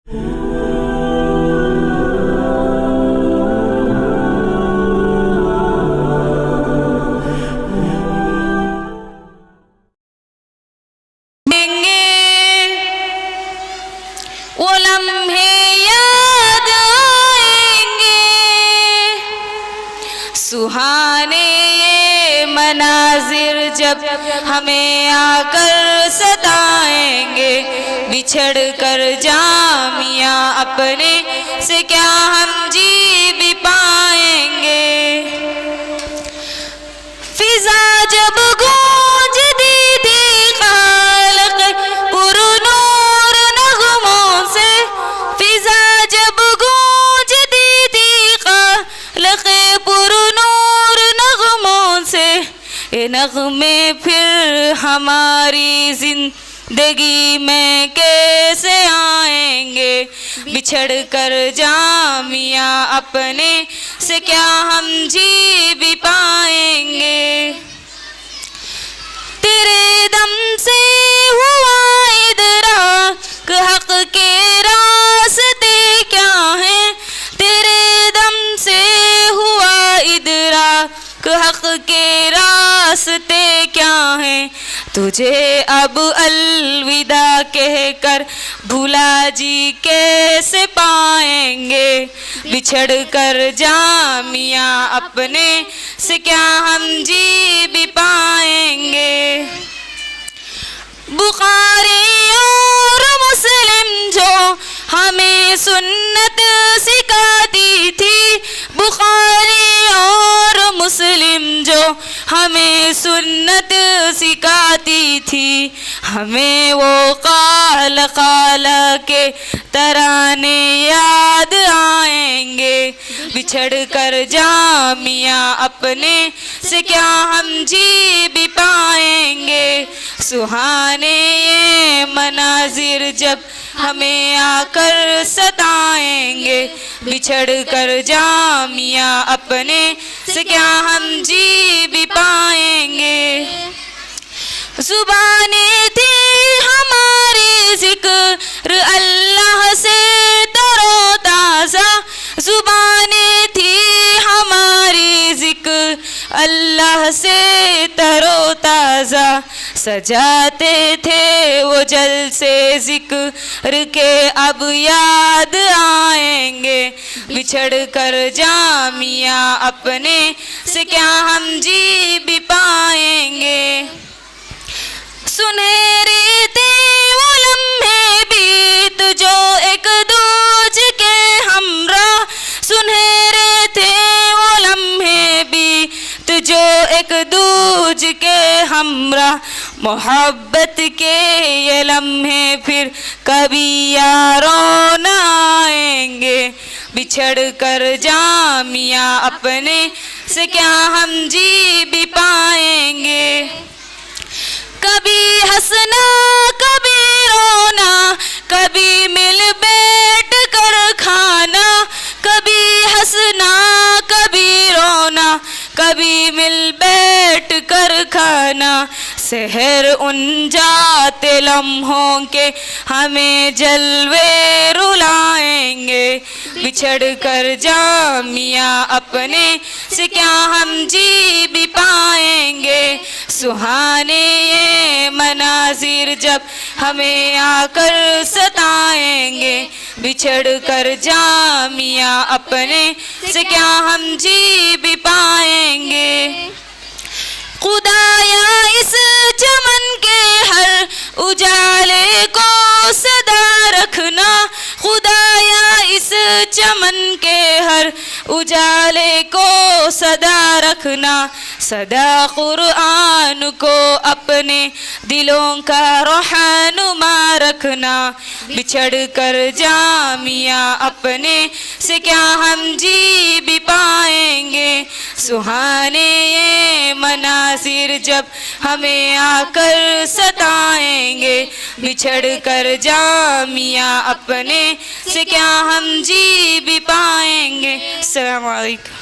وہ لمحے یاد آئیں گے، سہانے یہ مناظر جب ہمیں آ کر ستائیں گے، بچھڑ کر جامعہ اپنے سے کیا ہم جی بھی پائیں گے۔ فضا جب گونجتی تھی خالق پر نور نغموں سے، فضا جب گونجتی تھی خالق پر نور نغموں سے، یہ نغمے پھر ہماری زندگی میں کیسے آئیں گے، بچھڑ کر جامعہ اپنے سے کیا ہم جی بھی پائیں گے۔ تیرے دم سے ہوا ادراک حق کے راستے کیا ہیں، تیرے دم سے ہوا ادراک حق کے راستے کیا ہیں، تجھے اب الوداع کہہ کر بھلا جی کیسے پائیں گے، بچھڑ کر جامعہ اپنے سے کیا ہم جی بھی پائیں گے۔ بخاری اور مسلم جو ہمیں سنت سکھاتی تھی، بخاری اور مسلم جو ہمیں سنت سکھاتی تھی، ہمیں وہ قال قال کے ترانے یاد آئیں گے، بچھڑ کر جامعہ اپنے سے کیا ہم جی بھی پائیں گے۔ سہانے یہ مناظر جب ہمیں آ کر ستائیں گے، بچھڑ کر جامعہ اپنے سے کیا ہم جی بھی پائیں گے۔ زبانیں تھی ہماری ذکر اللہ سے تر و تازہ، زبانیں تھی ہماری ذکر اللہ سے تر و تازہ، سجاتے تھے وہ جلسے ذکر کے اب یاد آئیں گے، بچھڑ کر جامعہ اپنے سے کیا ہم جی بھی پائیں گے۔ سنہرے تھے وہ لمحے بیت جو ایک دوج کے ہمراہ، سنہرے تھے وہ لمحے بیت جو ایک دوج کے ہمراہ، محبت کے یہ لمحے پھر کبھی یاروں نہ آئیں گے، بچھڑ کر جامعہ اپنے سے کیا ہم جی بھی پائیں گے۔ کبھی ہنسنا کبھی رونا، کبھی مل بیٹھ کر کھانا، کبھی ہنسنا کبھی رونا، کبھی مل بیٹھ کر کھانا، سحر ان جاتے لمحوں کے ہمیں جلوے رلائیں گے، بچھڑ کر جامعہ اپنے سے کیا ہم جی بھی پائیں گے۔ سہانے یہ مناظر جب ہمیں آ کر ستائیں گے، بچھڑ کر جامعہ اپنے سے کیا ہم جی بھی پائیں گے۔ خدایا اس چمن کے ہر اجالے کو صدا رکھنا، خدایا اس چمن کے ہر اجالے کو صدا رکھنا، صدا قرآن کو اپنے دلوں کا رہنما رکھنا، بچھڑ کر جامعہ اپنے سے کیا ہم جی بھی پائیں گے۔ سہانے یہ مناظر جب ہمیں آ کر ستائیں گے، بچھڑ کر جامعہ اپنے سے کیا ہم جی بھی پائیں گے۔ السلام علیکم۔